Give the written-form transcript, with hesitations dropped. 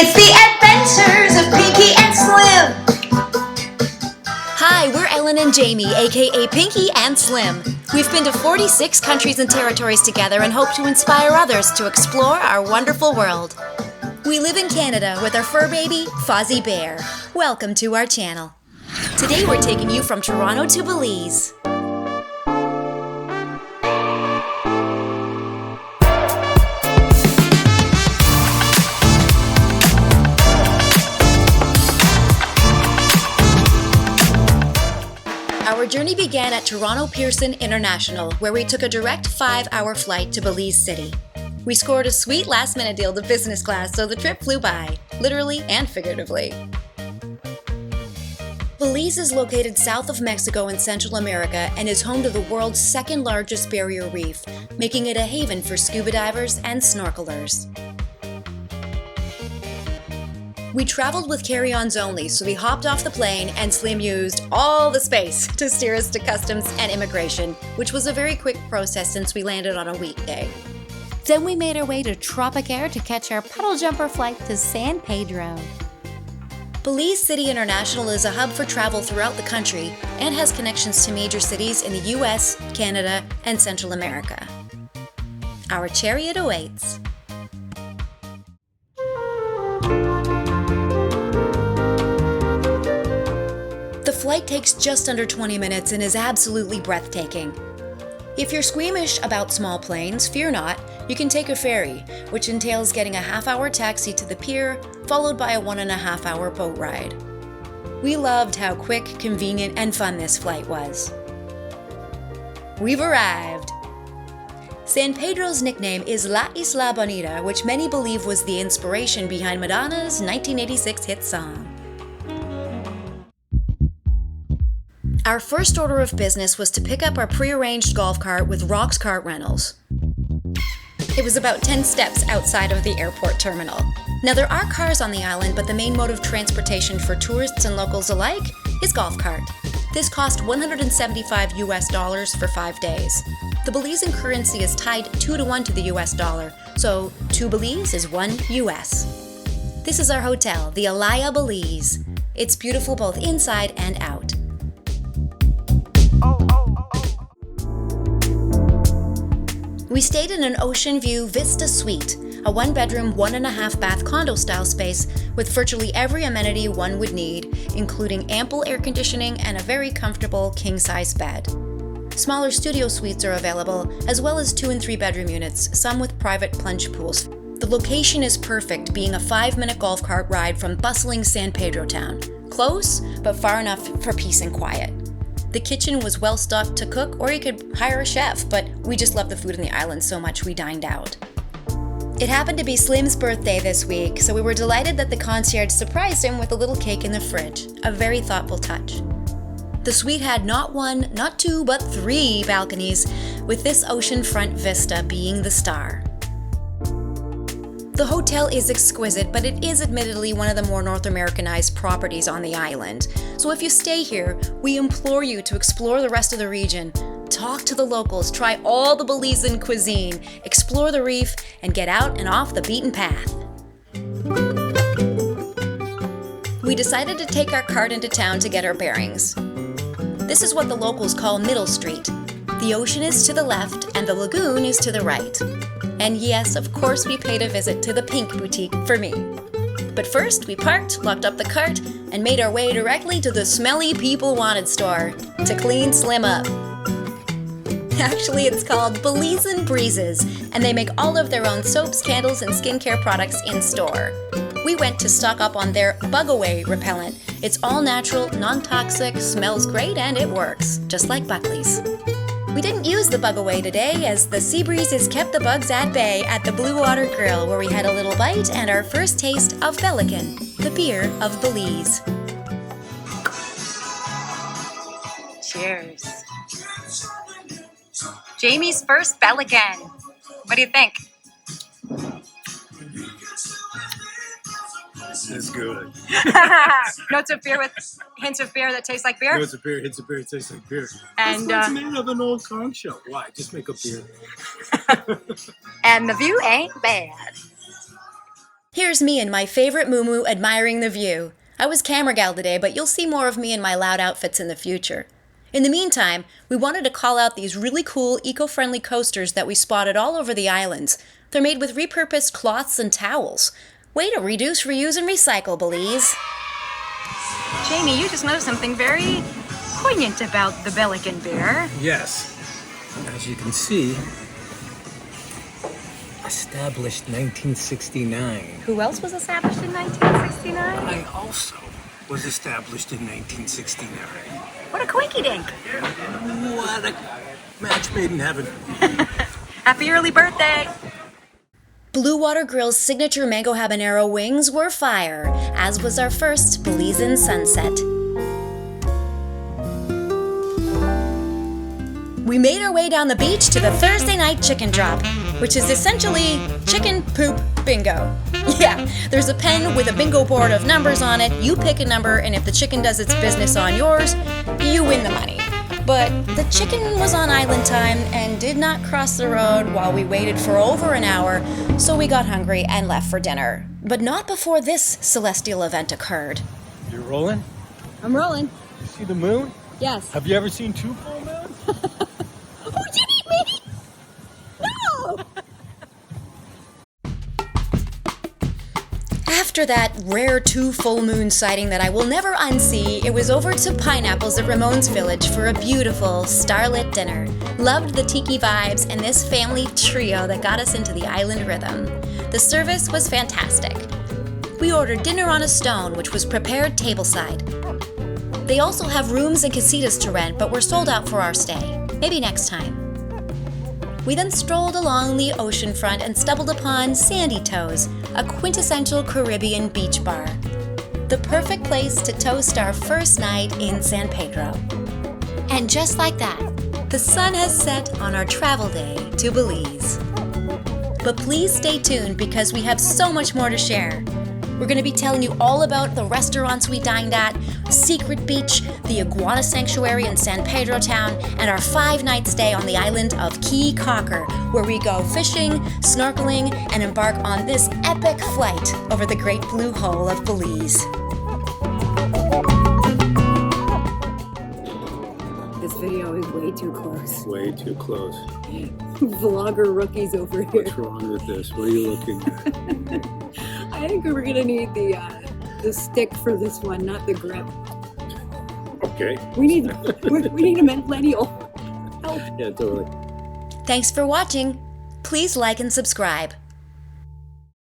It's the adventures of Pinky and Slim. Hi, we're Ellen and Jamie, aka Pinky and Slim. We've been to 46 countries and territories together and hope to inspire others to explore our wonderful world. We live in Canada with our fur baby, Fozzie Bear. Welcome to our channel. Today we're taking you from Toronto to Belize. Our journey began at Toronto Pearson International, where we took a direct 5-hour flight to Belize City. We scored a sweet last-minute deal to business class, so the trip flew by, literally and figuratively. Belize is located south of Mexico in Central America and is home to the world's second-largest barrier reef, making it a haven for scuba divers and snorkelers. We traveled with carry-ons only, so we hopped off the plane and Slim used all the space to steer us to customs and immigration, which was a very quick process since we landed on a weekday. Then we made our way to Tropicair to catch our puddle jumper flight to San Pedro. Belize City International is a hub for travel throughout the country and has connections to major cities in the US, Canada, and Central America. Our chariot awaits. The flight takes just under 20 minutes and is absolutely breathtaking. If you're squeamish about small planes, fear not. You can take a ferry, which entails getting a half-hour taxi to the pier, followed by a 1.5-hour boat ride. We loved how quick, convenient, and fun this flight was. We've arrived! San Pedro's nickname is La Isla Bonita, which many believe was the inspiration behind Madonna's 1986 hit song. Our first order of business was to pick up our pre-arranged golf cart with Rock's Kart Rentals. It was about 10 steps outside of the airport terminal. Now there are cars on the island, but the main mode of transportation for tourists and locals alike is golf cart. This cost $175 for 5 days. The Belizean currency is tied 2-to-1 to the US dollar, so 2 Belize is 1 US. This is our hotel, the Alaya Belize. It's beautiful both inside and out. We stayed in an ocean view Vista Suite, a 1-bedroom, 1.5-bath condo-style space with virtually every amenity one would need, including ample air conditioning and a very comfortable king-size bed. Smaller studio suites are available, as well as 2- and 3-bedroom units, some with private plunge pools. The location is perfect, being a 5-minute golf cart ride from bustling San Pedro town. Close, but far enough for peace and quiet. The kitchen was well stocked to cook, or you could hire a chef, but we just loved the food on the island so much we dined out. It happened to be Slim's birthday this week, so we were delighted that the concierge surprised him with a little cake in the fridge, a very thoughtful touch. The suite had not 1, not 2, but 3 balconies, with this oceanfront vista being the star. The hotel is exquisite, but it is admittedly one of the more North Americanized properties on the island. So if you stay here, we implore you to explore the rest of the region, talk to the locals, try all the Belizean cuisine, explore the reef, and get out and off the beaten path. We decided to take our cart into town to get our bearings. This is what the locals call Middle Street. The ocean is to the left and the lagoon is to the right. And yes, of course we paid a visit to the Pink Boutique for me. But first, we parked, locked up the cart, and made our way directly to the Smelly People Wanted store to clean Slim up. Actually, it's called Belizean Breezes, and they make all of their own soaps, candles, and skincare products in store. We went to stock up on their bug-away repellent. It's all natural, non-toxic, smells great, and it works, just like Buckley's. We didn't use the bug away today, as the sea breezes kept the bugs at bay at the Blue Water Grill, where we had a little bite and our first taste of Pelican, the beer of Belize. Cheers. Jamie's first Pelican. What do you think? It's good. Notes of beer with hints of beer that taste like beer. Notes of beer, hints of beer, it tastes like beer. And That's made of an old conch shell. Why? Just make a beer. and the view ain't bad. Here's me in my favorite muumuu admiring the view. I was camera gal today, but you'll see more of me in my loud outfits in the future. In the meantime, we wanted to call out these really cool eco-friendly coasters that we spotted all over the islands. They're made with repurposed cloths and towels. Way to reduce, reuse, and recycle, Belize. Jamie, you just noticed something very poignant about the Pelican Bear. Yes. As you can see, established 1969. Who else was established in 1969? I also was established in 1969. What a quinky dink! What a match made in heaven. Happy early birthday! Blue Water Grill's signature mango habanero wings were fire, as was our first Belizean sunset. We made our way down the beach to the Thursday night chicken drop, which is essentially chicken poop bingo. Yeah, there's a pen with a bingo board of numbers on it. You pick a number, and if the chicken does its business on yours, you win the money. But the chicken was on island time and did not cross the road while we waited for over an hour, so we got hungry and left for dinner. But not before this celestial event occurred. You're rolling? I'm rolling. You see the moon? Yes. Have you ever seen two full moons? Oh, Jimmy! No! After that rare 2 full moon sighting that I will never unsee, it was over to Pineapples at Ramon's Village for a beautiful, starlit dinner. Loved the tiki vibes and this family trio that got us into the island rhythm. The service was fantastic. We ordered dinner on a stone, which was prepared tableside. They also have rooms and casitas to rent, but we're sold out for our stay. Maybe next time. We then strolled along the ocean front and stumbled upon Sandy Toes, a quintessential Caribbean beach bar. The perfect place to toast our first night in San Pedro. And just like that, the sun has set on our travel day to Belize. But please stay tuned because we have so much more to share. We're going to be telling you all about the restaurants we dined at, Secret Beach, the Iguana Sanctuary in San Pedro Town, and our 5-night stay on the island of Key Cocker, where we go fishing, snorkeling, and embark on this epic flight over the Great Blue Hole of Belize. This video is way too close. Way too close. Vlogger rookies over here. What's wrong with this? What are you looking at? I think we're gonna need the stick for this one, not the grip. Okay. We need a millennial. Help. Yeah, totally. Thanks for watching. Please like and subscribe.